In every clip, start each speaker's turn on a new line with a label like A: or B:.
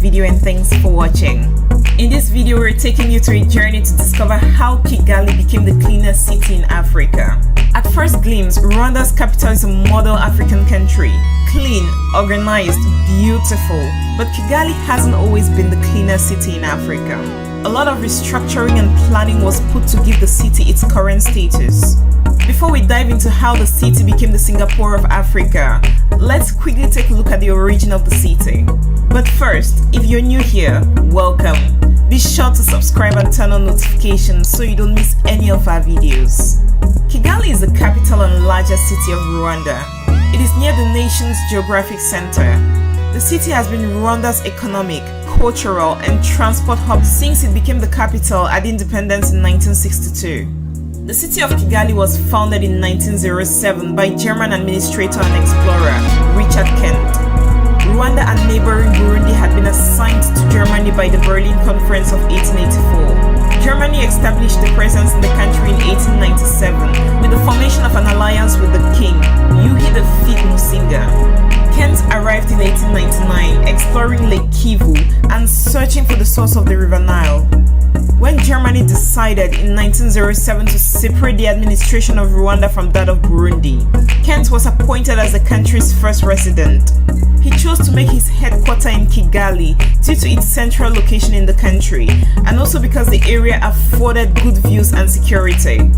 A: video and thanks for watching. In this video, we're taking you through a journey to discover how Kigali became the cleanest city in Africa. At first glimpse, Rwanda's capital is a model African country. Clean, organized, beautiful. But Kigali hasn't always been the cleanest city in Africa. A lot of restructuring and planning was put to give the city its current status. Before we dive into how the city became the Singapore of Africa, let's quickly take a look at the origin of the city. But first, if you're new here, welcome. Be sure to subscribe and turn on notifications so you don't miss any of our videos. Kigali is the capital and largest city of Rwanda. It is near the nation's geographic center. The city has been Rwanda's economic, cultural, and transport hub since it became the capital at independence in 1962. The city of Kigali was founded in 1907 by German administrator and explorer Richard Kent. Rwanda and neighboring Burundi had been assigned to Germany by the Berlin Conference of 1884. Germany established a presence in the country in 1897 with the formation of an alliance with the king, Yuhi V Musinga. Kent arrived in 1899, exploring Lake Kivu and searching for the source of the River Nile. When Germany decided in 1907 to separate the administration of Rwanda from that of Burundi, Kent was appointed as the country's first resident. He chose to make his headquarters in Kigali due to its central location in the country, and also because the area afforded good views and security.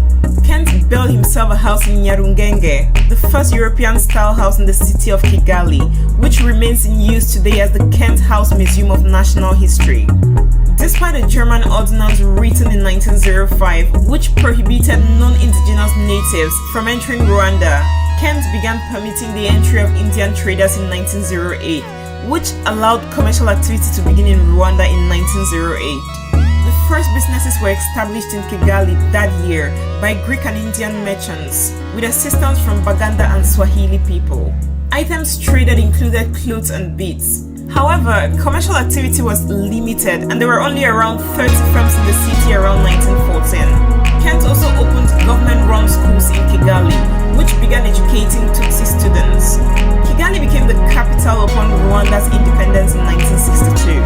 A: Kent built himself a house in Nyarugenge, the first European-style house in the city of Kigali, which remains in use today as the Kent House Museum of National History. Despite a German ordinance written in 1905, which prohibited non-indigenous natives from entering Rwanda, Kent began permitting the entry of Indian traders in 1908, which allowed commercial activity to begin in Rwanda in 1908. The first businesses were established in Kigali that year by Greek and Indian merchants, with assistance from Baganda and Swahili people. Items traded included clothes and beads. However, commercial activity was limited and there were only around 30 firms in the city around 1914. Kent also opened government-run schools in Kigali, which began educating Tutsi students. Kigali became the capital upon Rwanda's independence in 1962.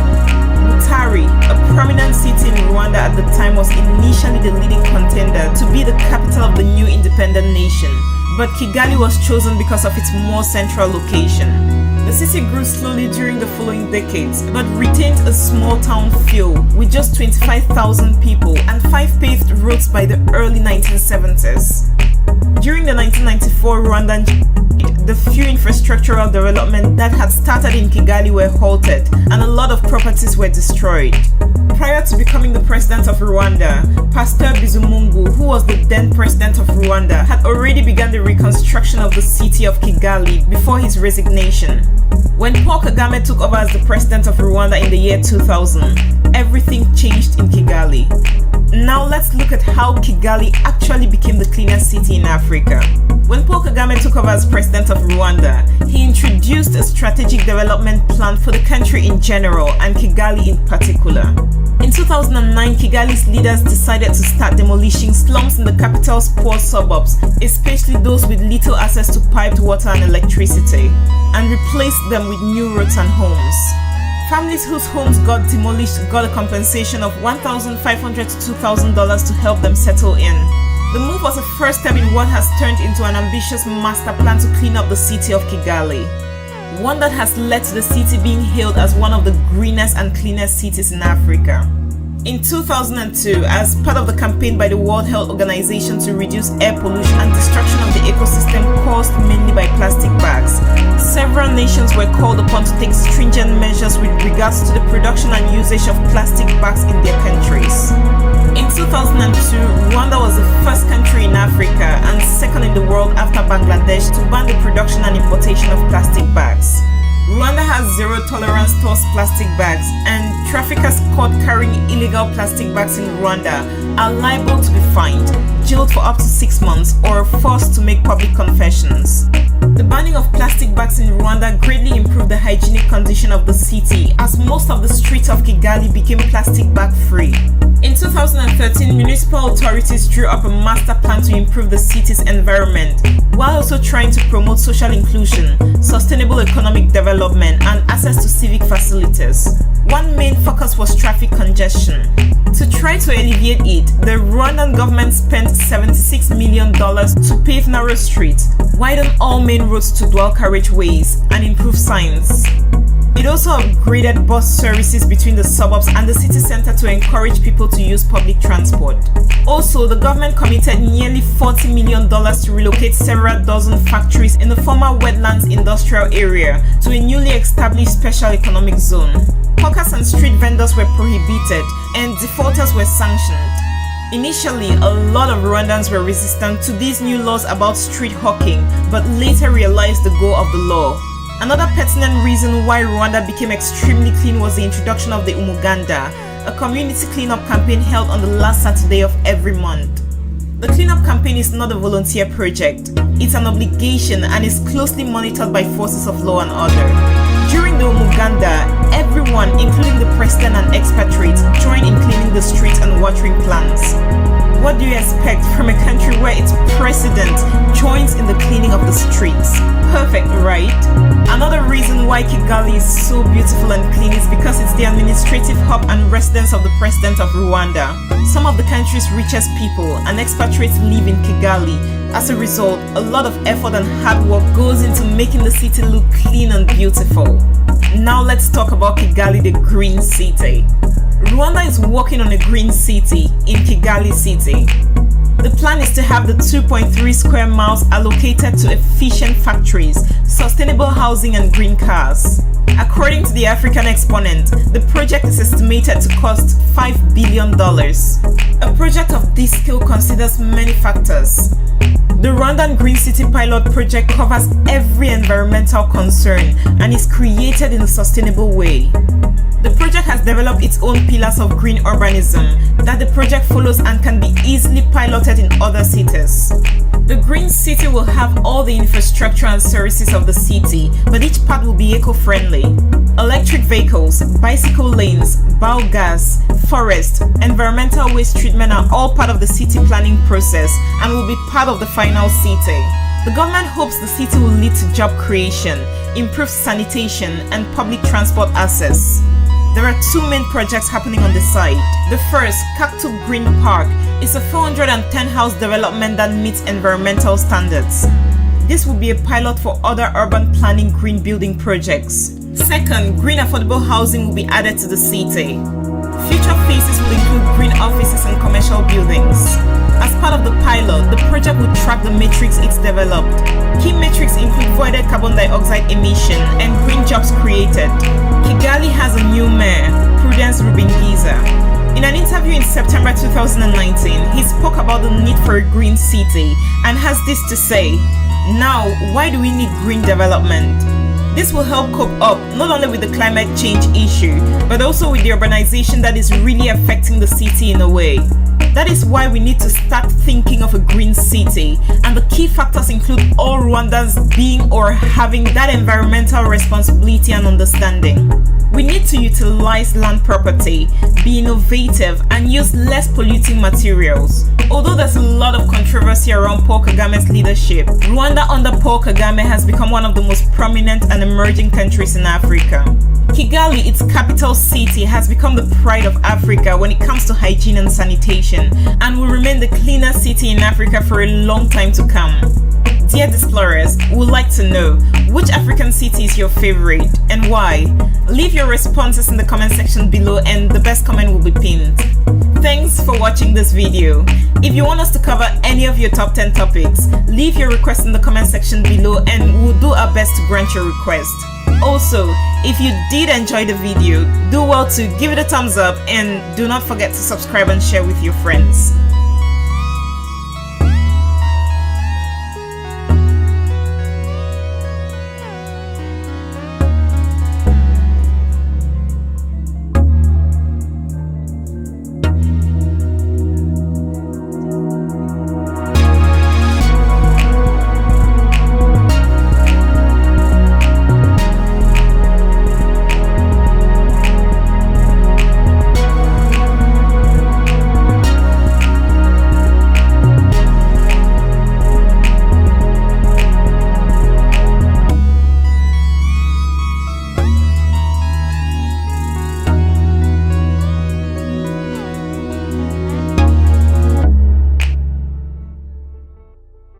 A: Butare, a prominent city in Rwanda at the time, was initially the leading contender to be the capital of the new independent nation, but Kigali was chosen because of its more central location. The city grew slowly during the following decades, but retained a small town feel with just 25,000 people and 5 paved roads by the early 1970s. During the 1994 Rwandan the few infrastructural development that had started in Kigali were halted and a lot of properties were destroyed. Prior to becoming the president of Rwanda, Pastor Bizimungu, who was the then president of Rwanda, had already begun the reconstruction of the city of Kigali before his resignation. When Paul Kagame took over as the president of Rwanda in the year 2000, everything changed in Kigali. Now let's look at how Kigali actually became the cleanest city in Africa. When Paul Kagame took over as president of Rwanda, he introduced a strategic development plan for the country in general and Kigali in particular. In 2009, Kigali's leaders decided to start demolishing slums in the capital's poor suburbs, especially those with little access to piped water and electricity, and replaced them with new roads and homes. Families whose homes got demolished got a compensation of $1,500 to $2,000 to help them settle in. The move was a first step in what has turned into an ambitious master plan to clean up the city of Kigali, one that has led to the city being hailed as one of the greenest and cleanest cities in Africa. In 2002, as part of the campaign by the World Health Organization to reduce air pollution and destruction of the ecosystem caused mainly by plastic bags, several nations were called upon to take stringent measures with regards to the production and usage of plastic bags in their countries. In 2002, Rwanda was the first country in Africa and second in the world after Bangladesh to ban the production and importation of plastic bags. Rwanda has zero tolerance towards plastic bags, and traffickers caught carrying illegal plastic bags in Rwanda are liable to be fined, jailed for up to 6 months, or forced to make public confessions. The banning of plastic bags in Rwanda greatly improved the hygienic condition of the city, as most of the streets of Kigali became plastic bag free. In 2013, municipal authorities drew up a master plan to improve the city's environment, while also trying to promote social inclusion, sustainable economic development, and access to civic facilities. One main focus was traffic congestion. To try to alleviate it, the Rwandan government spent $76 million to pave narrow streets, widen all main roads to dual carriageways, and improve signs. It also upgraded bus services between the suburbs and the city center to encourage people to use public transport. Also, the government committed nearly $40 million to relocate several dozen factories in the former wetlands industrial area to a newly established special economic zone. Hawkers and street vendors were prohibited, and defaulters were sanctioned. Initially, a lot of Rwandans were resistant to these new laws about street hawking, but later realized the goal of the law. Another pertinent reason why Rwanda became extremely clean was the introduction of the Umuganda, a community cleanup campaign held on the last Saturday of every month. The cleanup campaign is not a volunteer project, it's an obligation and is closely monitored by forces of law and order. During the Umuganda, everyone, including the president and expatriates, joined in cleaning the streets and watering plants. What do you expect from a country where its president joins in the cleaning of the streets? Perfect, right? Another reason why Kigali is so beautiful and clean is because it's the administrative hub and residence of the president of Rwanda. Some of the country's richest people and expatriates live in Kigali. As a result, a lot of effort and hard work goes into making the city look clean and beautiful. Now let's talk about Kigali, the green city. Rwanda is working on a green city in Kigali city. The plan is to have the 2.3 square miles allocated to efficient factories, sustainable housing and green cars. According to the African exponent, the project is estimated to cost $5 billion. A project of this scale considers many factors. The Rwandan Green City Pilot Project covers every environmental concern and is created in a sustainable way. The project has developed its own pillars of green urbanism that the project follows and can be easily piloted in other cities. The green city will have all the infrastructure and services of the city, but each part will be eco-friendly. Electric vehicles, bicycle lanes, biogas, forest, environmental waste treatment are all part of the city planning process and will be part of the final city. The government hopes the city will lead to job creation, improved sanitation, and public transport access. There are two main projects happening on the site. The first, Kaktuk Green Park, is a 410-house development that meets environmental standards. This will be a pilot for other urban planning green building projects. Second, green affordable housing will be added to the city. Future phases will include green offices and commercial buildings. As part of the pilot, the project will track the metrics it's developed. Key metrics include voided carbon dioxide emission and green jobs created. Kigali has a new mayor, Prudence Rubingiza. In an interview in September 2019, he spoke about the need for a green city and has this to say: "Now, why do we need green development? This will help cope up not only with the climate change issue, but also with the urbanization that is really affecting the city in a way. That is why we need to start thinking of a green city, and the key factors include all Rwandans being or having that environmental responsibility and understanding. We need to utilize land property, be innovative, and use less polluting materials. Although there's a lot of controversy around Paul Kagame's leadership, Rwanda under Paul Kagame has become one of the most prominent and emerging countries in Africa. Kigali, its capital city, has become the pride of Africa when it comes to hygiene and sanitation, and will remain the cleanest city in Africa for a long time to come. Dear Displorers, we would like to know, which African city is your favorite and why? Leave your responses in the comment section below and the best comment will be pinned. Thanks for watching this video. If you want us to cover any of your top 10 topics, leave your request in the comment section below and we'll do our best to grant your request. Also, if you did enjoy the video, do well to give it a thumbs up and do not forget to subscribe and share with your friends.